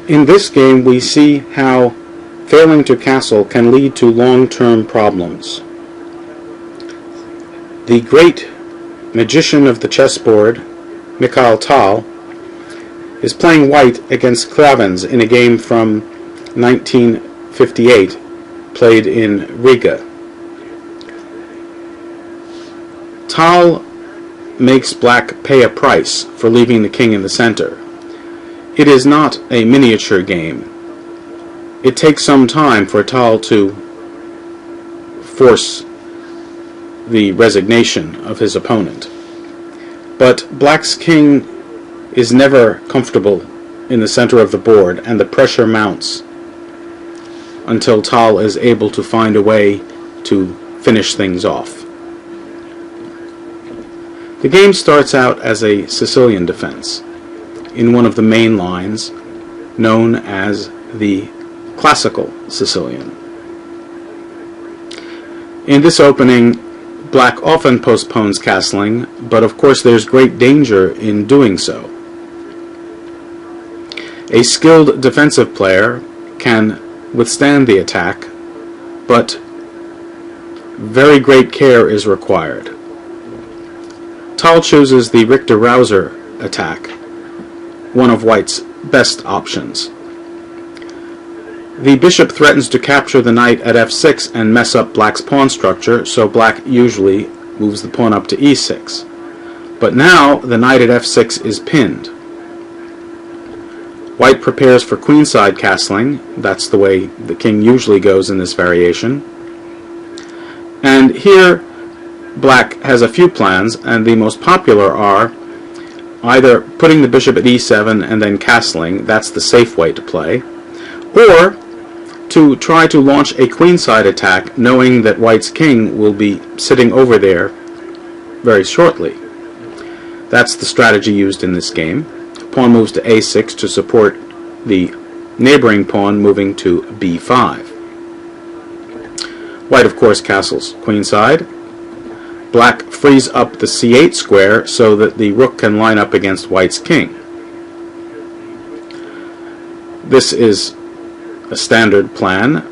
In this game we see how failing to castle can lead to long-term problems. The great magician of the chessboard, Mikhail Tal, is playing white against Kliavins in a game from 1958, played in Riga. Tal makes black pay a price for leaving the king in the center. It is not a miniature game. It takes some time for Tal to force the resignation of his opponent. But black's king is never comfortable in the center of the board, and the pressure mounts until Tal is able to find a way to finish things off. The game starts out as a Sicilian defense in one of the main lines known as the classical Sicilian. In this opening, black often postpones castling, but of course there's great danger in doing so. A skilled defensive player can withstand the attack, but very great care is required. Tal chooses the Richter-Rauser attack, one of white's best options. The bishop threatens to capture the knight at f6 and mess up black's pawn structure, so black usually moves the pawn up to e6. But now the knight at f6 is pinned. White prepares for queenside castling. That's the way the king usually goes in this variation. And here black has a few plans, and the most popular are either putting the bishop at e7 and then castling, that's the safe way to play, or to try to launch a queenside attack knowing that white's king will be sitting over there very shortly. That's the strategy used in this game. Pawn moves to a6 to support the neighboring pawn moving to b5. White, of course, castles queenside. Black frees up the c8 square so that the rook can line up against white's king. This is a standard plan,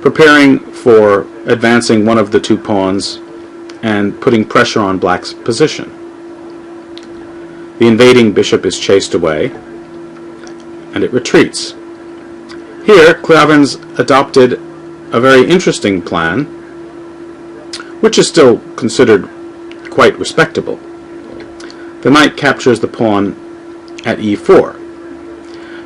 preparing for advancing one of the two pawns and putting pressure on black's position. The invading bishop is chased away, and it retreats. Here, Kliavins adopted a very interesting plan, which is still considered quite respectable. The knight captures the pawn at e4.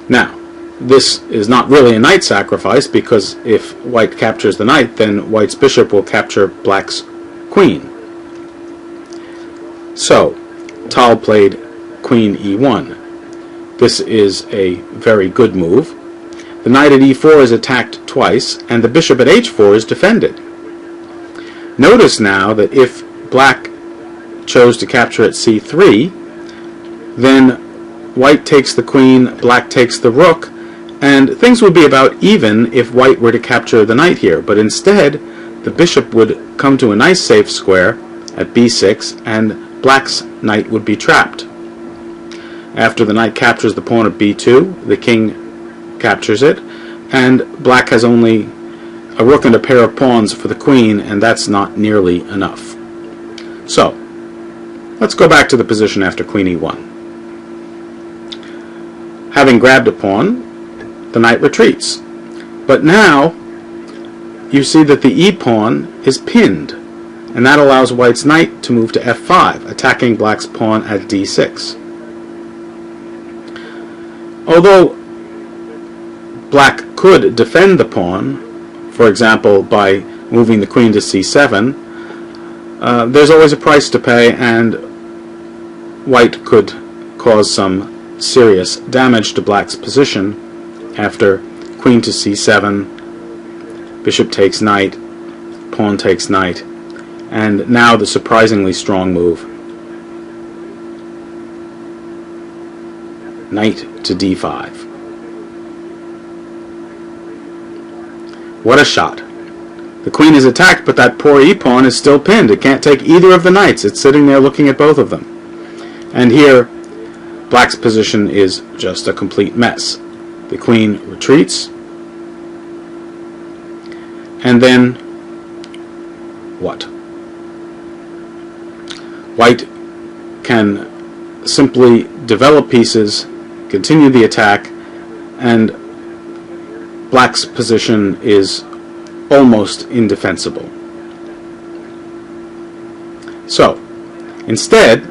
Now, this is not really a knight sacrifice, because if white captures the knight, then white's bishop will capture black's queen. So, Tal played queen e1. This is a very good move. The knight at e4 is attacked twice, and the bishop at h4 is defended. Notice now that if black chose to capture at c3, then white takes the queen, black takes the rook, and things would be about even if white were to capture the knight here. But instead, the bishop would come to a nice safe square at b6, and black's knight would be trapped. After the knight captures the pawn at b2, the king captures it, and black has only a rook and a pair of pawns for the queen, and that's not nearly enough. So, let's go back to the position after queen e1. Having grabbed a pawn, the knight retreats. But now, you see that the e-pawn is pinned, and that allows white's knight to move to f5, attacking black's pawn at d6. Although black could defend the pawn, for example by moving the queen to c7, there's always a price to pay, and white could cause some serious damage to black's position after queen to c7, bishop takes knight, pawn takes knight, and now the surprisingly strong move, knight to d5. What a shot. The queen is attacked, but that poor e-pawn is still pinned. It can't take either of the knights. It's sitting there looking at both of them. And here, black's position is just a complete mess. The queen retreats. And then what? White can simply develop pieces, continue the attack, and black's position is almost indefensible. So, instead,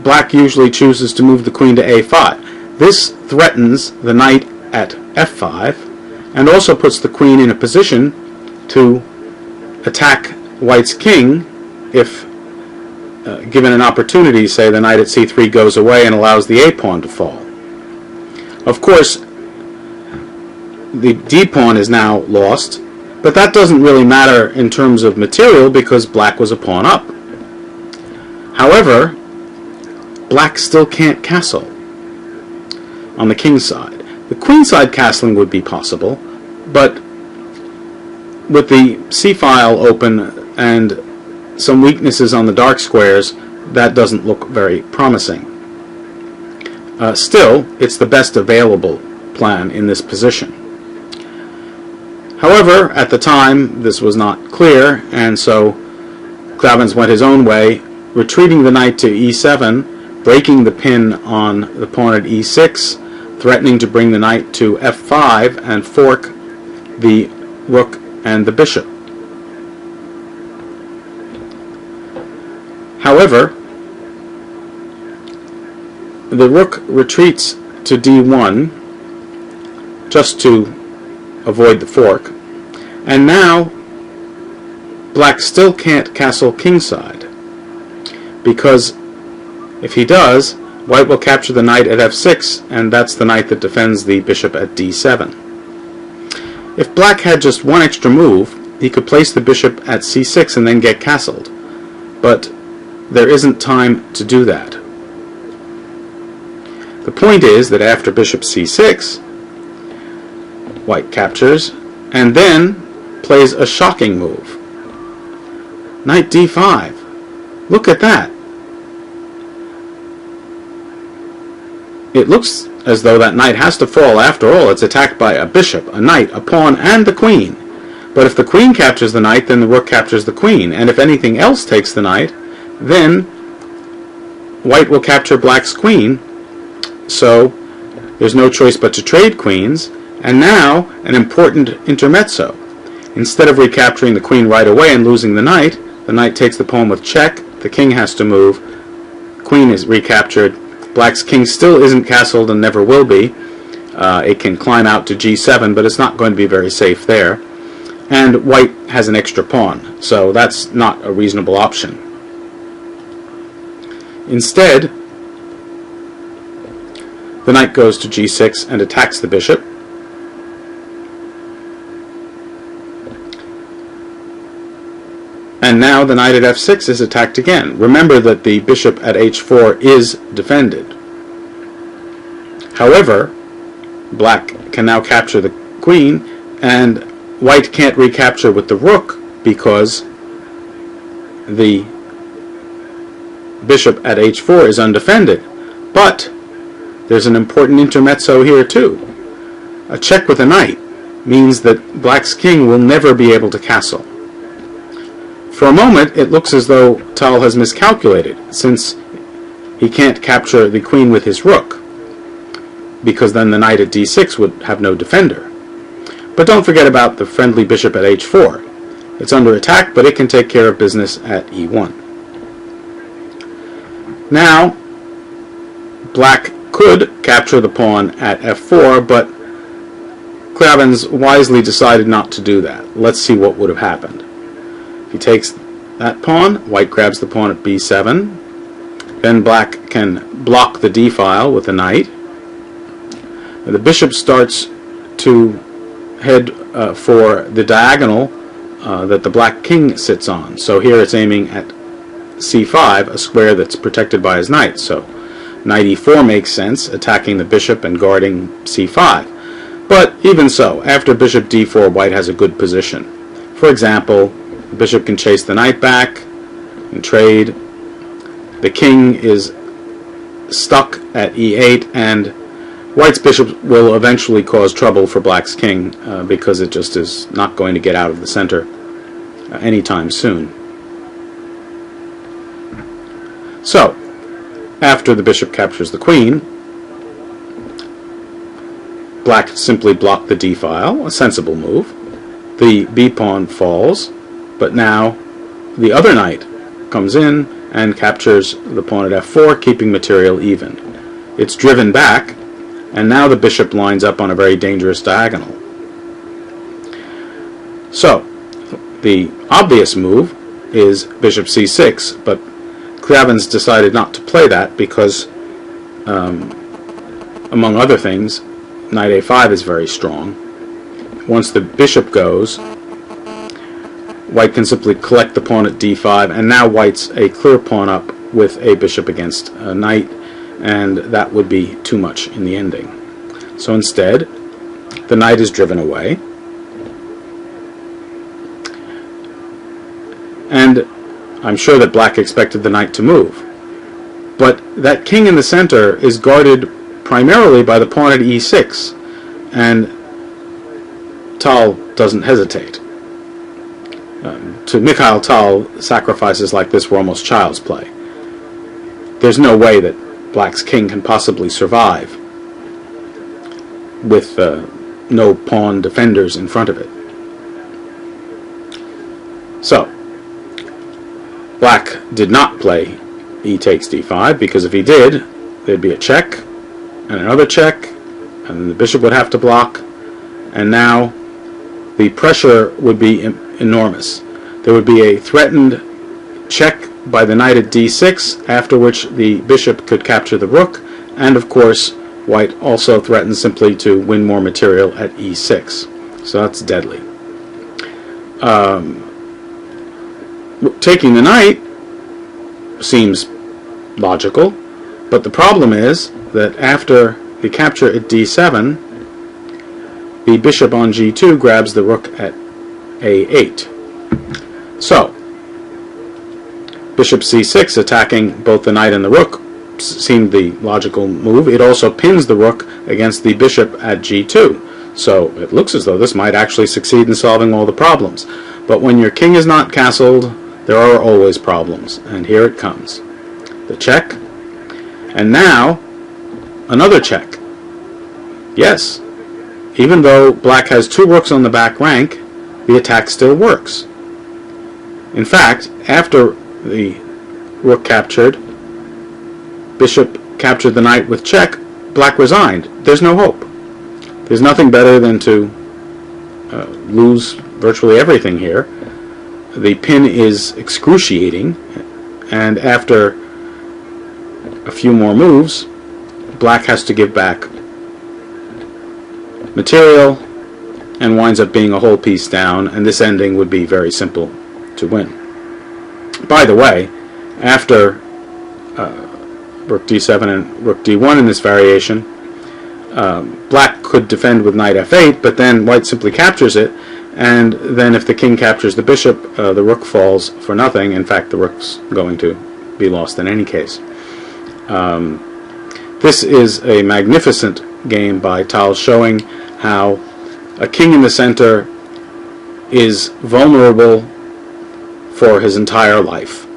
black usually chooses to move the queen to a5. This threatens the knight at f5 and also puts the queen in a position to attack white's king if given an opportunity. Say the knight at c3 goes away and allows the a-pawn to fall. Of course, the d-pawn is now lost, but that doesn't really matter in terms of material because black was a pawn up. However, black still can't castle on the king's side. The queenside castling would be possible, but with the c-file open and some weaknesses on the dark squares, that doesn't look very promising. Still, it's the best available plan in this position. However, at the time, this was not clear, and so Kliavins went his own way, retreating the knight to e7, breaking the pin on the pawn at e6, threatening to bring the knight to f5 and fork the rook and the bishop. However, the rook retreats to d1 just to avoid the fork, and now black still can't castle kingside, because if he does, white will capture the knight at f6, and that's the knight that defends the bishop at d7. If black had just one extra move, he could place the bishop at c6 and then get castled, but there isn't time to do that. The point is that after bishop c6, white captures and then plays a shocking move. Knight d5. Look at that. It looks as though that knight has to fall. After all, it's attacked by a bishop, a knight, a pawn, and the queen. But if the queen captures the knight, then the rook captures the queen. And if anything else takes the knight, then white will capture black's queen. So there's no choice but to trade queens. And now, an important intermezzo. Instead of recapturing the queen right away and losing the knight takes the pawn with check, the king has to move, queen is recaptured, black's king still isn't castled and never will be. It can climb out to g7, but it's not going to be very safe there. And white has an extra pawn, so that's not a reasonable option. Instead, the knight goes to g6 and attacks the bishop. And now the knight at f6 is attacked again. Remember that the bishop at h4 is defended. However, black can now capture the queen, and white can't recapture with the rook because the bishop at h4 is undefended. But there's an important intermezzo here too. A check with a knight means that black's king will never be able to castle. For a moment, it looks as though Tal has miscalculated, since he can't capture the queen with his rook, because then the knight at d6 would have no defender. But don't forget about the friendly bishop at h4. It's under attack, but it can take care of business at e1. Now, black could capture the pawn at f4, but Kliavins wisely decided not to do that. Let's see what would have happened. He takes that pawn, white grabs the pawn at b7, then black can block the d-file with the knight. The bishop starts to head for the diagonal that the black king sits on. So here it's aiming at c5, a square that's protected by his knight. So knight e4 makes sense, attacking the bishop and guarding c5. But even so, after bishop d4, white has a good position. For example, the bishop can chase the knight back and trade. The king is stuck at e8, and White's bishop will eventually cause trouble for black's king because it just is not going to get out of the center anytime soon. So, after the bishop captures the queen, black simply blocked the d file, a sensible move. The b-pawn falls, but now the other knight comes in and captures the pawn at f4, keeping material even. It's driven back, and now the bishop lines up on a very dangerous diagonal. So, the obvious move is bishop c6, but Kliavins decided not to play that because, among other things, knight a5 is very strong. Once the bishop goes, white can simply collect the pawn at d5, and now white's a clear pawn up with a bishop against a knight, and that would be too much in the ending. So instead, the knight is driven away, and I'm sure that black expected the knight to move. But that king in the center is guarded primarily by the pawn at e6, and Tal doesn't hesitate. To Mikhail Tal, sacrifices like this were almost child's play. There's no way that black's king can possibly survive with no pawn defenders in front of it. So, black did not play e takes d5, because if he did, there'd be a check, and another check, and then the bishop would have to block, and now the pressure would be enormous. There would be a threatened check by the knight at d6, after which the bishop could capture the rook, and of course white also threatens simply to win more material at e6. So that's deadly. Taking the knight seems logical, but the problem is that after the capture at d7, the bishop on g2 grabs the rook at a8. So, bishop c6 attacking both the knight and the rook seemed the logical move. It also pins the rook against the bishop at g2. So it looks as though this might actually succeed in solving all the problems. But when your king is not castled, there are always problems. And here it comes. The check. And now, another check. Yes, even though black has two rooks on the back rank, the attack still works. In fact, after the rook captured, bishop captured the knight with check, black resigned. There's no hope. There's nothing better than to lose virtually everything here. The pin is excruciating, and after a few more moves, black has to give back material and winds up being a whole piece down, and this ending would be very simple to win. By the way, after rook d7 and rook d1 in this variation, black could defend with knight f8, but then white simply captures it, and then if the king captures the bishop, the rook falls for nothing. In fact, the rook's going to be lost in any case. This is a magnificent game by Tal, showing how a king in the center is vulnerable for his entire life.